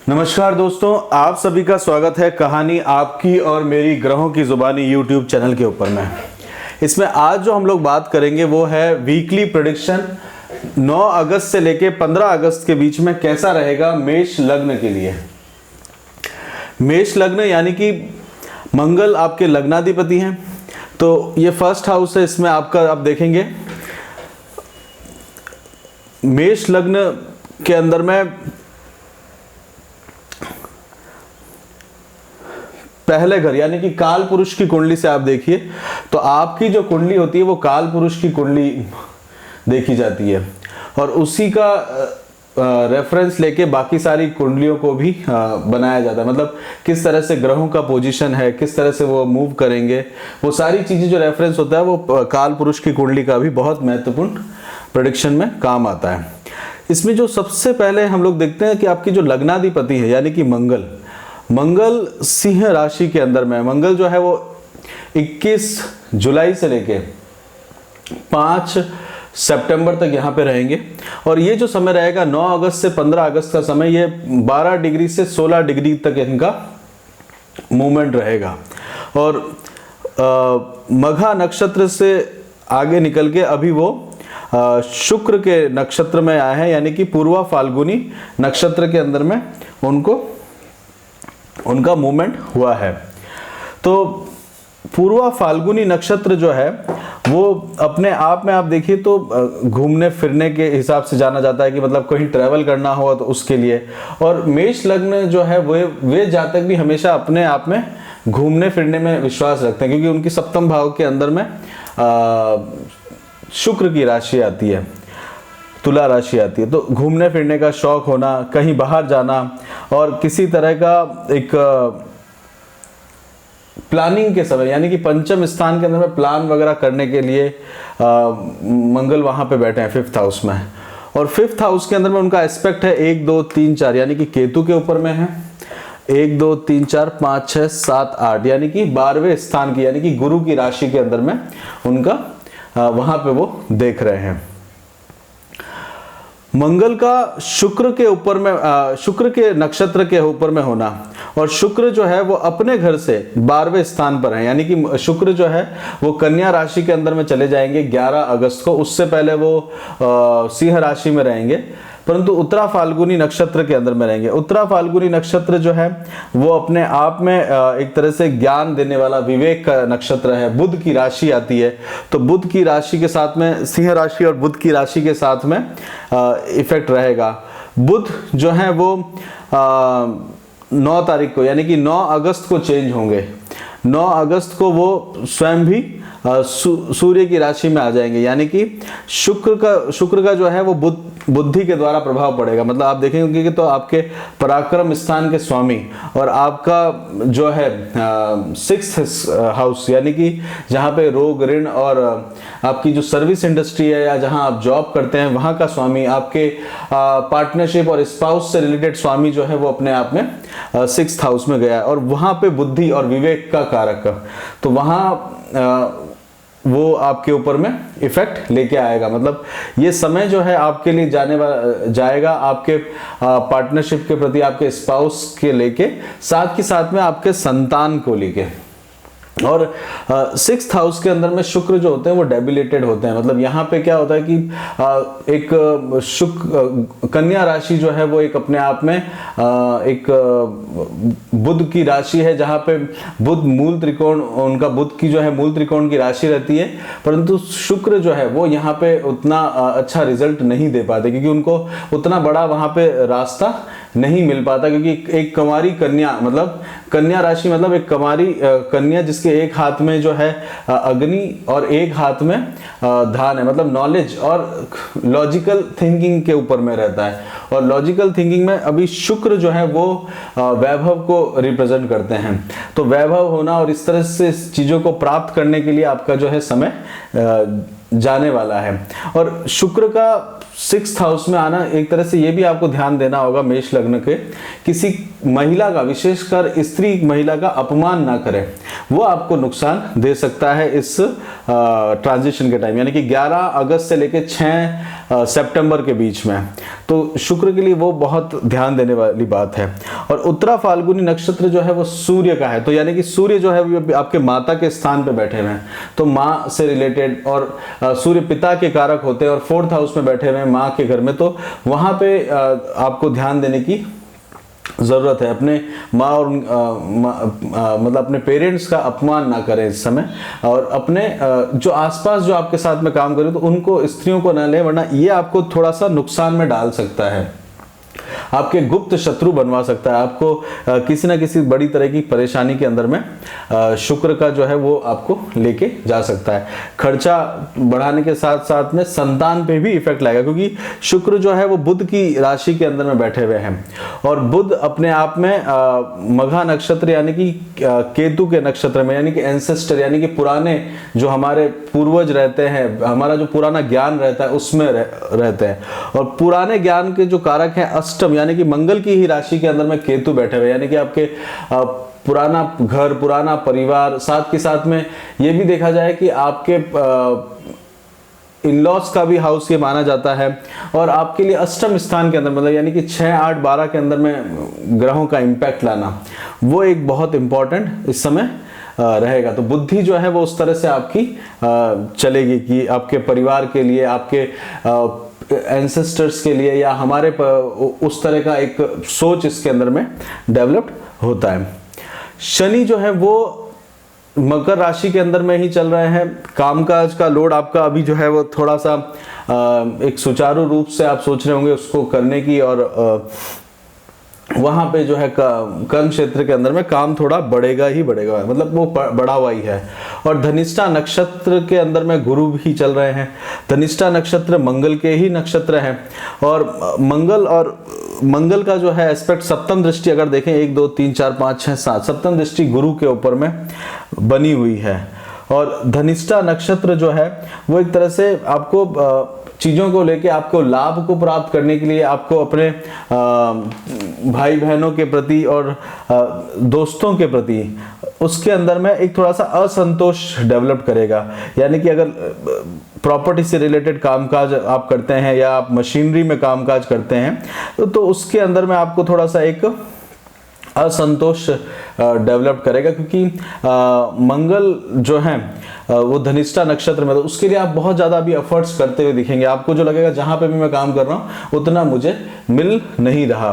नमस्कार दोस्तों, आप सभी का स्वागत है कहानी आपकी और मेरी ग्रहों की जुबानी यूट्यूब चैनल के ऊपर में। इसमें आज जो हम लोग बात करेंगे वो है वीकली प्रेडिक्शन 9 अगस्त से लेके 15 अगस्त के बीच में कैसा रहेगा मेष लग्न के लिए। मेष लग्न यानी कि मंगल आपके लग्नाधिपति हैं, तो ये फर्स्ट हाउस है। इसमें आपका आप देखेंगे मेष लग्न के अंदर में पहले घर यानी कि काल पुरुष की कुंडली से आप देखिए तो आपकी जो कुंडली होती है वो काल पुरुष की कुंडली देखी जाती है और उसी का रेफरेंस लेके बाकी सारी कुंडलियों को भी बनाया जाता है। मतलब किस तरह से ग्रहों का पोजीशन है, किस तरह से वो मूव करेंगे, वो सारी चीजें जो रेफरेंस होता है वो काल पुरुष की कुंडली का भी बहुत महत्वपूर्ण प्रेडिक्शन में काम आता है। इसमें जो सबसे पहले हम लोग देखते हैं कि आपकी जो लग्नाधिपति है यानी कि मंगल सिंह राशि के अंदर में, मंगल जो है वो 21 जुलाई से लेके 5 सितंबर तक यहाँ पे रहेंगे और ये जो समय रहेगा 9 अगस्त से 15 अगस्त का समय, ये 12 डिग्री से 16 डिग्री तक इनका मूवमेंट रहेगा। और मघा नक्षत्र से आगे निकल के अभी वो शुक्र के नक्षत्र में आए हैं यानी कि पूर्वा फाल्गुनी नक्षत्र के अंदर में उनका मूवमेंट हुआ है। तो पूर्वा फाल्गुनी नक्षत्र जो है वो अपने आप में आप देखिए तो घूमने फिरने के हिसाब से जाना जाता है कि मतलब कहीं ट्रैवल करना हो तो उसके लिए। और मेष लग्न जो है वे जातक भी हमेशा अपने आप में घूमने फिरने में विश्वास रखते हैं, क्योंकि उनकी सप्तम भाव के अंदर में शुक्र की राशि आती है, तुला राशि आती है। तो घूमने फिरने का शौक होना, कहीं बाहर जाना और किसी तरह का एक प्लानिंग के समय यानी कि पंचम स्थान के अंदर में प्लान वगैरह करने के लिए मंगल वहां पे बैठे हैं 5th हाउस में। और 5th हाउस के अंदर में उनका एस्पेक्ट है 1 2 3 4 यानी कि केतु के ऊपर में है 1 2 3 4 5 6 7 8 यानी कि 12वें स्थान की यानी कि गुरु की राशि के अंदर में उनका वहां पे वो देख रहे हैं। मंगल का शुक्र के ऊपर में शुक्र के नक्षत्र के ऊपर में होना और शुक्र जो है वो अपने घर से 12वें स्थान पर है यानी कि शुक्र जो है वो कन्या राशि के अंदर में चले जाएंगे 11 अगस्त को। उससे पहले वो सिंह राशि में रहेंगे, परंतु उत्तरा फाल्गुनी नक्षत्र के अंदर में रहेंगे। उत्तरा फाल्गुनी नक्षत्र जो है वो अपने आप में एक तरह से ज्ञान देने वाला विवेक का नक्षत्र है। बुध की राशि आती है, तो बुध की राशि के साथ में सिंह राशि और बुध की राशि के साथ में इफेक्ट रहेगा। बुध जो है वो 9 तारीख को यानी कि 9 अगस्त को चेंज होंगे। 9 अगस्त को वो स्वयं भी सूर्य की राशि में आ जाएंगे यानी कि शुक्र का जो है वो बुद्धि के द्वारा प्रभाव पड़ेगा। मतलब आप देखेंगे कि तो आपके पराक्रम स्थान के स्वामी और आपका जो है 6th हाउस यानी कि जहाँ पे रोग ऋण और आपकी जो सर्विस इंडस्ट्री है या जहाँ आप जॉब करते हैं वहाँ का स्वामी, आपके पार्टनरशिप और स्पाउस से रिलेटेड स्वामी जो है वो अपने आप में 6th हाउस में गया है और वहाँ पे बुद्धि और विवेक का कारक, तो वहाँ वो आपके ऊपर में इफेक्ट लेके आएगा। मतलब ये समय जो है आपके लिए जाएगा आपके पार्टनरशिप के प्रति, आपके स्पाउस के लेके, साथ ही साथ में आपके संतान को लेके। और 6th हाउस के अंदर में शुक्र जो होते हैं वो डेबिलेटेड होते हैं। मतलब यहाँ पे क्या होता है कि एक कन्या राशि जो है वो एक अपने आप में एक बुध की राशि है जहाँ पे बुध मूल त्रिकोण, उनका बुध की जो है मूल त्रिकोण की राशि रहती है, परंतु शुक्र जो है वो यहाँ पे उतना अच्छा रिजल्ट नहीं दे पाते क्योंकि उनको उतना बड़ा वहाँ पे रास्ता नहीं मिल पाता। क्योंकि एक कुंवारी कन्या, मतलब कन्या राशि मतलब एक कुंवारी कन्या जिसके एक हाथ में जो है अग्नि और एक हाथ में धान है, मतलब नॉलेज और लॉजिकल थिंकिंग के ऊपर में रहता है। और लॉजिकल थिंकिंग में अभी शुक्र जो है वो वैभव को रिप्रेजेंट करते हैं। तो वैभव होना और इस तरह से चीजों को प्राप्त करने के लिए आपका जो है समय जाने वाला है। और शुक्र का 6th हाउस में आना, एक तरह से ये भी आपको ध्यान देना होगा मेष लग्न के, किसी महिला का, विशेषकर स्त्री महिला का अपमान ना करें, वो आपको नुकसान दे सकता है इस ट्रांजिशन के टाइम, यानी कि 11 अगस्त से लेकर 6 सितंबर के बीच में। तो शुक्र के लिए वो बहुत ध्यान देने वाली बात है। और उत्तरा फाल्गुनी नक्षत्र जो है वो सूर्य का है, तो यानी कि सूर्य जो है वो आपके माता के स्थान पे बैठे हुए हैं, तो माँ से रिलेटेड, और सूर्य पिता के कारक होते हैं और 4th हाउस में बैठे हुए हैं माँ के घर में, तो वहां पे आपको ध्यान देने की जरूरत है। अपने माँ और मतलब अपने पेरेंट्स का अपमान ना करें इस समय, और अपने जो आसपास जो आपके साथ में काम करें तो उनको, स्त्रियों को ना लें, वरना ये आपको थोड़ा सा नुकसान में डाल सकता है, आपके गुप्त शत्रु बनवा सकता है, आपको किसी ना किसी बड़ी तरह की परेशानी के अंदर में शुक्र का जो है वो आपको लेके जा सकता है। खर्चा बढ़ाने के साथ साथ में संतान पे भी इफेक्ट लाएगा, क्योंकि शुक्र जो है वो बुध की राशि के अंदर में बैठे हुए हैं, और बुध अपने आप में मघा नक्षत्र यानी कि केतु के नक्षत्र में, यानी कि एंसेस्टर यानी कि पुराने जो हमारे पूर्वज रहते हैं, हमारा जो पुराना ज्ञान रहता है उसमें रहते हैं, और पुराने ज्ञान के जो कारक हैं अष्टम यानी कि मंगल की ही राशि के अंदर में केतु बैठे हुए, यानी कि आपके पुराना घर, पुराना परिवार, साथ के साथ में ये भी देखा जाए कि आपके इन-लॉज का भी हाउस ये माना जाता है, और आपके लिए अष्टम स्थान के अंदर, मतलब यानी कि 6, 8, 12 के अंदर में ग्रहों का इम्पैक्ट लाना, वो एक बहुत इंपॉर्टेंट इस समय रहेगा। तो बुद्धि जो है वो उस तरह से आपकी चलेगी कि आपके परिवार के लिए, आपके एंसेस्टर्स के लिए, या हमारे उस तरह का एक सोच इसके अंदर में डेवलप्ड होता है। शनि जो है वो मकर राशि के अंदर में ही चल रहे हैं, कामकाज का लोड आपका अभी जो है वो थोड़ा सा एक सुचारू रूप से आप सोच रहे होंगे उसको करने की, और वहां पे जो है कर्म क्षेत्र के अंदर में काम थोड़ा बढ़ेगा ही बढ़ेगा, मतलब वो बढ़ा हुआ ही है। और धनिष्ठा नक्षत्र के अंदर में गुरु भी चल रहे हैं। धनिष्ठा नक्षत्र मंगल के ही नक्षत्र है, और मंगल का जो है एस्पेक्ट, सप्तम दृष्टि अगर देखें 1, 2, 3, 4, 5, 6, 7, सप्तम दृष्टि गुरु के ऊपर में बनी हुई है। और धनिष्ठा नक्षत्र जो है वो एक तरह से आपको चीज़ों को लेके, आपको लाभ को प्राप्त करने के लिए, आपको अपने भाई बहनों के प्रति और दोस्तों के प्रति, उसके अंदर में एक थोड़ा सा असंतोष डेवलप करेगा। यानी कि अगर प्रॉपर्टी से रिलेटेड कामकाज आप करते हैं, या आप मशीनरी में कामकाज करते हैं, तो उसके अंदर में आपको थोड़ा सा एक असंतोष डेवलप करेगा, क्योंकि मंगल जो है वो धनिष्ठा नक्षत्र में, तो उसके लिए आप बहुत ज़्यादा अभी एफर्ट्स करते हुए दिखेंगे। आपको जो लगेगा जहाँ पे भी मैं काम कर रहा हूँ उतना मुझे मिल नहीं रहा।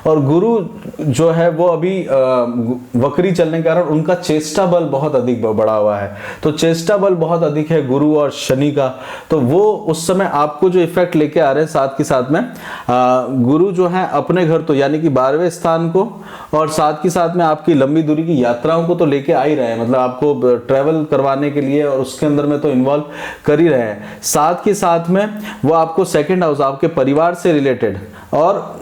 और गुरु जो है वो अभी वक्री चलने के कारण उनका चेष्टा बल बहुत अधिक बढ़ा हुआ है, तो चेष्टा बल बहुत अधिक है गुरु और शनि का, तो वो उस समय आपको जो इफेक्ट लेके आ रहे हैं, साथ के साथ में गुरु जो है अपने घर, तो यानी कि 12वें स्थान को, और साथ के साथ में आपकी लंबी दूरी की यात्राओं को तो लेके आ ही रहे हैं, मतलब आपको ट्रेवल करवाने के लिए और उसके अंदर में तो इन्वॉल्व कर ही रहे हैं। साथ के साथ में वो आपको 2nd हाउस, आपके परिवार से रिलेटेड, और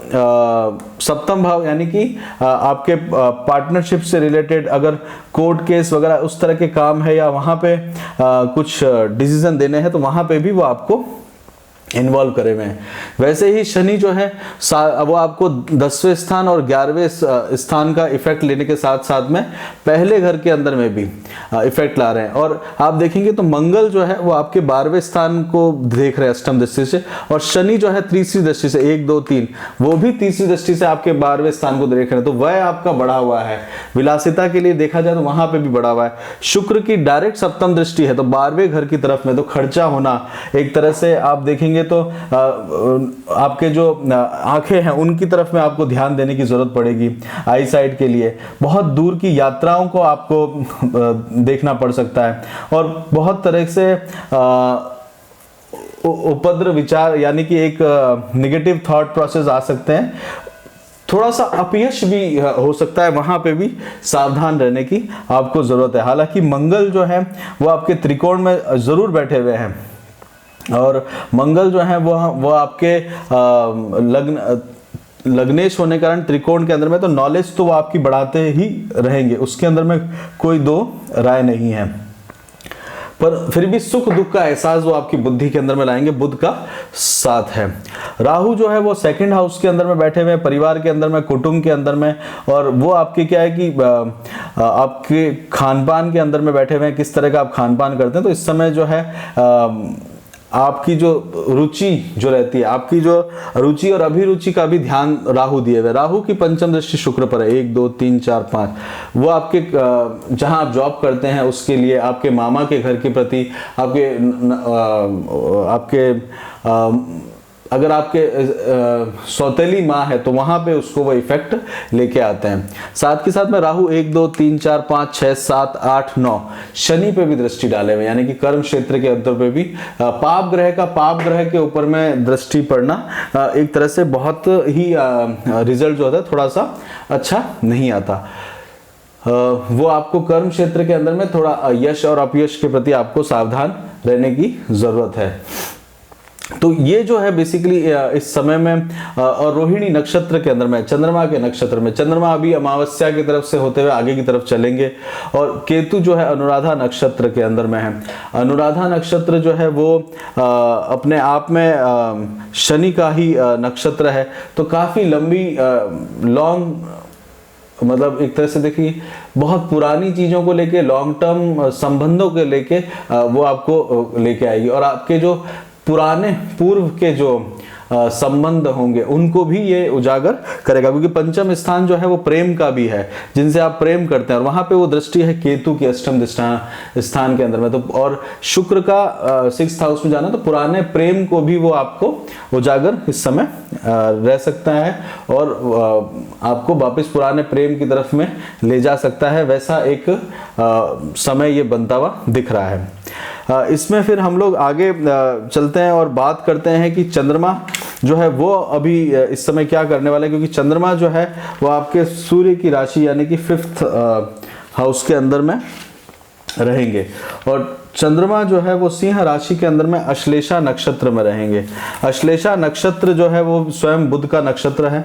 सप्तम भाव यानी कि आपके पार्टनरशिप से रिलेटेड, अगर कोर्ट केस वगैरह उस तरह के काम है, या वहां पे कुछ डिसीजन देने हैं, तो वहां पे भी वो आपको इन्वॉल्व करे हुए हैं। वैसे ही शनि जो है वो आपको 10वें स्थान और 11वें स्थान का इफेक्ट लेने के साथ साथ में पहले घर के अंदर में भी इफेक्ट ला रहे हैं। और आप देखेंगे तो मंगल जो है वो आपके 12वें स्थान को देख रहे हैं अष्टम दृष्टि से, और शनि जो है तीसरी दृष्टि से, 1, 2, 3, वो भी तीसरी दृष्टि से आपके 12वें स्थान को देख रहे हैं, तो वह आपका बढ़ा हुआ है। विलासिता के लिए देखा जाए तो वहां पे भी बढ़ा हुआ है। शुक्र की डायरेक्ट सप्तम दृष्टि है, तो 12वें घर की तरफ में तो खर्चा होना, एक तरह से आप देखेंगे तो आपके जो आंखें हैं उनकी तरफ में आपको ध्यान देने की जरूरत पड़ेगी। आई साइट के लिए बहुत दूर की यात्राओं को आपको देखना पड़ सकता है, और बहुत तरह से उपद्रव विचार यानी कि एक नेगेटिव थॉट प्रोसेस आ सकते हैं। थोड़ा सा अपयश भी हो सकता है, वहां पे भी सावधान रहने की आपको जरूरत है। हालांकि मंगल जो है वो आपके त्रिकोण में जरूर बैठे हुए हैं, और मंगल जो है वो आपके लग्नेश होने के कारण त्रिकोण के अंदर में, तो नॉलेज तो वो आपकी बढ़ाते ही रहेंगे, उसके अंदर में कोई दो राय नहीं है। पर फिर भी सुख दुख का एहसास वो आपकी बुद्धि के अंदर में लाएंगे, बुध का साथ है। राहु जो है वो सेकंड हाउस के अंदर में बैठे हुए हैं, परिवार के अंदर में, कुटुंब के अंदर में, और वो आपके क्या है कि आपके खान पान के अंदर में बैठे हुए हैं, किस तरह का आप खान पान करते हैं। तो इस समय जो है आपकी जो रुचि जो रहती है, आपकी जो रुचि और अभिरुचि का भी ध्यान राहु दिए हुए। राहु की पंचम दृष्टि शुक्र पर है, 1 2 3 4 5। वो आपके जहां आप जॉब करते हैं उसके लिए, आपके मामा के घर के प्रति, आपके अगर आपके सौतेली माँ है तो वहां पे उसको वो इफेक्ट लेके आते हैं। साथ के साथ में राहु 1 2 3 4 5 6 7 8 9 शनि पे भी दृष्टि डाले हुए, यानी कि कर्म क्षेत्र के अंदर पे भी पाप ग्रह के ऊपर में दृष्टि पड़ना एक तरह से बहुत ही रिजल्ट जो होता है थोड़ा सा अच्छा नहीं आता। वो आपको कर्म क्षेत्र के अंदर में थोड़ा यश और अपयश के प्रति आपको सावधान रहने की जरूरत है। तो ये जो है बेसिकली इस समय में, और रोहिणी नक्षत्र के अंदर में, चंद्रमा के नक्षत्र में, चंद्रमा अभी अमावस्या की तरफ से होते हुए आगे की तरफ चलेंगे, और केतु जो है अनुराधा नक्षत्र के अंदर में है। अनुराधा नक्षत्र जो है वो अपने आप में शनि का ही नक्षत्र है, तो काफी लंबी लॉन्ग, मतलब एक तरह से देखिए बहुत पुरानी चीजों को लेके, लॉन्ग टर्म संबंधों के लेके वो आपको लेके आएगी, और आपके जो पुराने पूर्व के जो संबंध होंगे उनको भी ये उजागर करेगा, क्योंकि पंचम स्थान जो है वो प्रेम का भी है, जिनसे आप प्रेम करते हैं, और वहां पे वो दृष्टि है केतु की अष्टम स्थान के अंदर में। तो और शुक्र का 6th हाउस में जाना, तो पुराने प्रेम को भी वो आपको उजागर इस समय रह सकता है, और आपको वापस पुराने प्रेम की तरफ में ले जा सकता है, वैसा एक समय ये बनता हुआ दिख रहा है। इसमें फिर हम लोग आगे चलते हैं और बात करते हैं कि चंद्रमा जो है वो अभी इस समय क्या करने वाला है, क्योंकि चंद्रमा जो है वो आपके सूर्य की राशि यानी कि 5th हाउस के अंदर में रहेंगे, और चंद्रमा जो है वो सिंह राशि के अंदर में अश्लेषा नक्षत्र में रहेंगे। अश्लेषा नक्षत्र जो है वो स्वयं बुध का नक्षत्र है,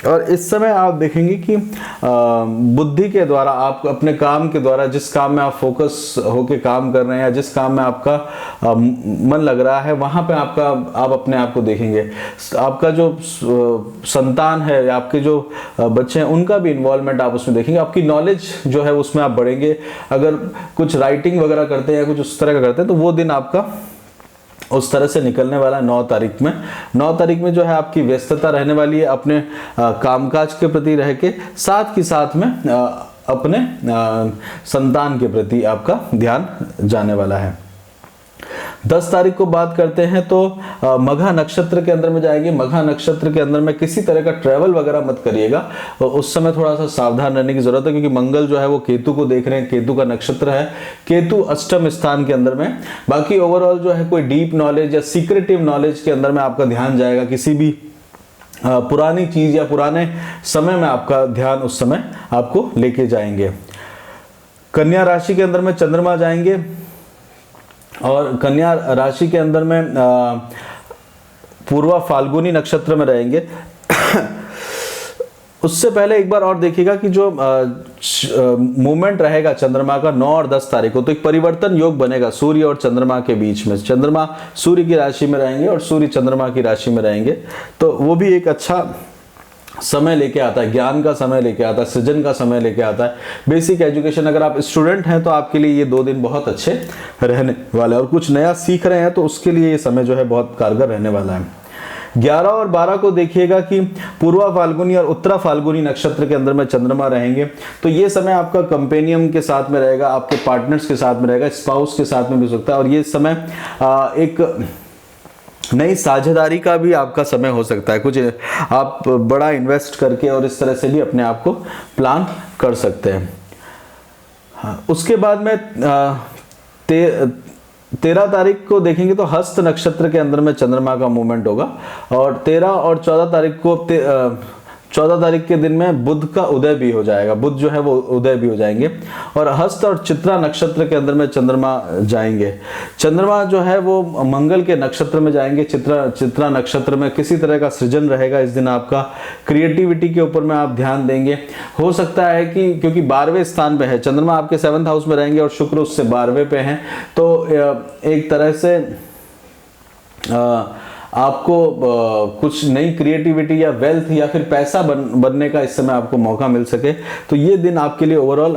और इस समय आप देखेंगे कि बुद्धि के द्वारा, आप अपने काम के द्वारा, जिस काम में आप फोकस होके काम कर रहे हैं, या जिस काम में आपका मन लग रहा है, वहां पे आप अपने आप को देखेंगे। आपका जो संतान है या आपके जो बच्चे हैं उनका भी इन्वॉल्वमेंट आप उसमें देखेंगे, आपकी नॉलेज जो है उसमें आप बढ़ेंगे। अगर कुछ राइटिंग वगैरह करते हैं या कुछ उस तरह का करते हैं तो वो दिन आपका उस तरह से निकलने वाला है। 9 तारीख में 9 तारीख में जो है आपकी व्यस्तता रहने वाली है अपने कामकाज के प्रति रह के, साथ ही साथ में अपने संतान के प्रति आपका ध्यान जाने वाला है। 10 तारीख को बात करते हैं तो मघा नक्षत्र के अंदर में जाएंगे। मघा नक्षत्र के अंदर में किसी तरह का ट्रैवल वगैरह मत करिएगा, उस समय थोड़ा सा सावधान रहने की जरूरत है, क्योंकि मंगल जो है वो केतु को देख रहे हैं, केतु का नक्षत्र है, केतु अष्टम स्थान के अंदर में। बाकी ओवरऑल जो है कोई डीप नॉलेज या सीक्रेटिव नॉलेज के अंदर में आपका ध्यान जाएगा, किसी भी पुरानी चीज या पुराने समय में आपका ध्यान उस समय आपको लेके जाएंगे। कन्या राशि के अंदर में चंद्रमा जाएंगे, और कन्या राशि के अंदर में पूर्वा फाल्गुनी नक्षत्र में रहेंगे। उससे पहले एक बार और देखिएगा कि जो मूवमेंट रहेगा चंद्रमा का 9 और 10 तारीख को, तो एक परिवर्तन योग बनेगा सूर्य और चंद्रमा के बीच में। चंद्रमा सूर्य की राशि में रहेंगे और सूर्य चंद्रमा की राशि में रहेंगे, तो वो भी एक अच्छा समय लेके आता है, ज्ञान का समय लेके आता है, सृजन का समय लेके आता है। बेसिक एजुकेशन, अगर आप स्टूडेंट हैं तो आपके लिए ये 2 दिन बहुत अच्छे रहने वाले हैं, और कुछ नया सीख रहे हैं तो उसके लिए ये समय जो है बहुत कारगर रहने वाला है। 11 और 12 को देखिएगा कि पूर्वा फाल्गुनी और उत्तरा फाल्गुनी नक्षत्र के अंदर में चंद्रमा रहेंगे, तो ये समय आपका कंपेनियन के साथ में रहेगा, आपके पार्टनर्स के साथ में रहेगा, स्पाउस के साथ में भी हो सकता है, और ये समय एक नई साझेदारी का भी आपका समय हो सकता है। कुछ आप बड़ा इन्वेस्ट करके और इस तरह से भी अपने आप को प्लान कर सकते हैं। उसके बाद में 13 तारीख को देखेंगे तो हस्त नक्षत्र के अंदर में चंद्रमा का मूवमेंट होगा, और 13 और 14 तारीख को 14 तारीख के दिन में बुध का उदय भी हो जाएगा, बुध जो है वो उदय भी हो जाएंगे। और हस्त और चित्रा नक्षत्र के अंदर में चंद्रमा जाएंगे। चंद्रमा जो है वो मंगल के नक्षत्र में जाएंगे, चित्रा नक्षत्र में। किसी तरह का सृजन रहेगा इस दिन आपका, क्रिएटिविटी के ऊपर में आप ध्यान देंगे। हो सकता है कि क्योंकि 12वें स्थान पे है चंद्रमा, आपके 7th हाउस में रहेंगे और शुक्र उससे 12वें पे हैं, तो एक तरह से आपको कुछ नई क्रिएटिविटी या वेल्थ या फिर पैसा बनने का इस समय आपको मौका मिल सके। तो ये दिन आपके लिए ओवरऑल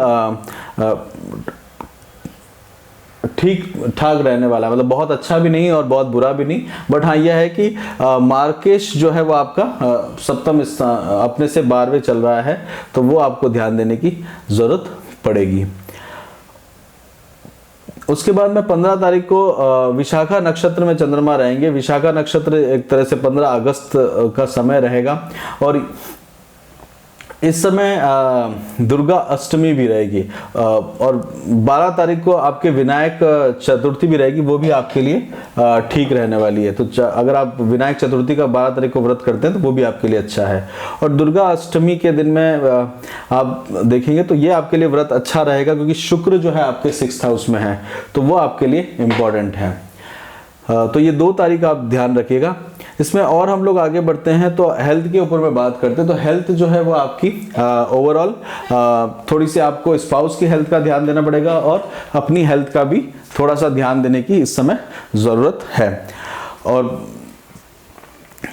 ठीक ठाक रहने वाला है, मतलब बहुत अच्छा भी नहीं और बहुत बुरा भी नहीं। बट हाँ यह है कि मार्केश जो है वो आपका सप्तम स्थान अपने से 12वें चल रहा है, तो वो आपको ध्यान देने की जरूरत पड़ेगी। उसके बाद में 15 तारीख को विशाखा नक्षत्र में चंद्रमा रहेंगे। विशाखा नक्षत्र एक तरह से 15 अगस्त का समय रहेगा और इस समय दुर्गा अष्टमी भी रहेगी और 12 तारीख को आपके विनायक चतुर्थी भी रहेगी, वो भी आपके लिए ठीक रहने वाली है। तो अगर आप विनायक चतुर्थी का 12 तारीख को व्रत करते हैं तो वो भी आपके लिए अच्छा है। और दुर्गा अष्टमी के दिन में आप देखेंगे तो ये आपके लिए व्रत अच्छा रहेगा, क्योंकि शुक्र जो है आपके 6th हाउस में है, तो वो आपके लिए इम्पोर्टेंट है। तो ये 2 तारीख आप ध्यान रखिएगा। इसमें और हम लोग आगे बढ़ते हैं तो हेल्थ के ऊपर में बात करते हैं। तो हेल्थ जो है वो आपकी ओवरऑल थोड़ी सी आपको स्पाउस की हेल्थ का ध्यान देना पड़ेगा और अपनी हेल्थ का भी थोड़ा सा ध्यान देने की इस समय ज़रूरत है। और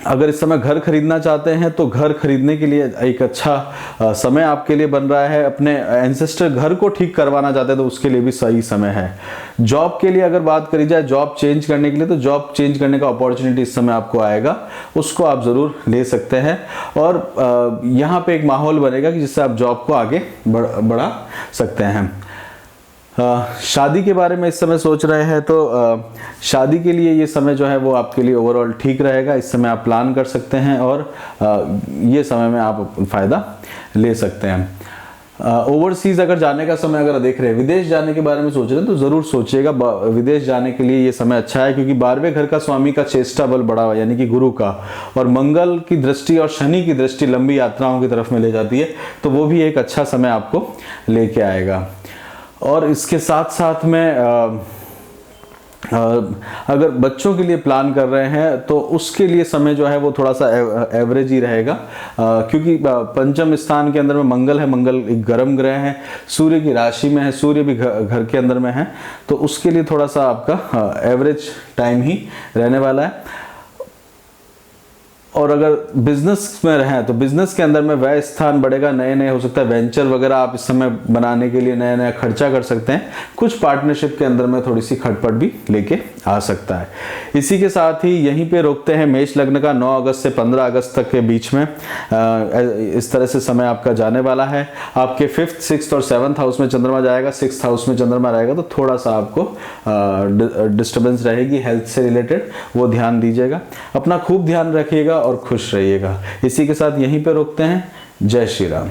अगर इस समय घर खरीदना चाहते हैं तो घर खरीदने के लिए एक अच्छा समय आपके लिए बन रहा है। अपने एंसेस्टर घर को ठीक करवाना चाहते हैं तो उसके लिए भी सही समय है। जॉब के लिए अगर बात करी जाए, जॉब चेंज करने के लिए, तो जॉब चेंज करने का अपॉर्चुनिटी इस समय आपको आएगा, उसको आप ज़रूर ले सकते हैं। और यहाँ पे एक माहौल बनेगा कि जिससे आप जॉब को आगे बढ़ा सकते हैं। शादी के बारे में इस समय सोच रहे हैं तो शादी के लिए ये समय जो है वो आपके लिए ओवरऑल ठीक रहेगा। इस समय आप प्लान कर सकते हैं और ये समय में आप फ़ायदा ले सकते हैं। ओवरसीज अगर जाने का समय अगर देख रहे हैं, विदेश जाने के बारे में सोच रहे हैं तो ज़रूर सोचिएगा। विदेश जाने के लिए ये समय अच्छा है, क्योंकि 12वें घर का स्वामी का चेष्टा बल बढ़ा हुआ, यानी कि गुरु का, और मंगल की दृष्टि और शनि की दृष्टि लंबी यात्राओं की तरफ में ले जाती है, तो वो भी एक अच्छा समय आपको लेके आएगा। और इसके साथ साथ में अगर बच्चों के लिए प्लान कर रहे हैं तो उसके लिए समय जो है वो थोड़ा सा एवरेज ही रहेगा, क्योंकि पंचम स्थान के अंदर में मंगल है, मंगल एक गर्म ग्रह है, सूर्य की राशि में है, सूर्य भी घर के अंदर में है, तो उसके लिए थोड़ा सा आपका एवरेज टाइम ही रहने वाला है। और अगर बिजनेस में रहें तो बिजनेस के अंदर में व्यय स्थान बढ़ेगा, नए नए हो सकता है वेंचर वगैरह आप इस समय बनाने के लिए नया नया खर्चा कर सकते हैं। कुछ पार्टनरशिप के अंदर में थोड़ी सी खटपट भी लेके आ सकता है। इसी के साथ ही यहीं पे रोकते हैं मेष लग्न का 9 अगस्त से 15 अगस्त तक के बीच में इस तरह से समय आपका जाने वाला है। आपके 5th, 6th और 7th हाउस में चंद्रमा जाएगा, 6th हाउस में चंद्रमा रहेगा, तो थोड़ा सा आपको डिस्टर्बेंस रहेगी हेल्थ से रिलेटेड, वो ध्यान दीजिएगा। अपना खूब ध्यान रखिएगा और खुश रहिएगा। इसी के साथ यहीं पे रोकते हैं। जय श्री राम।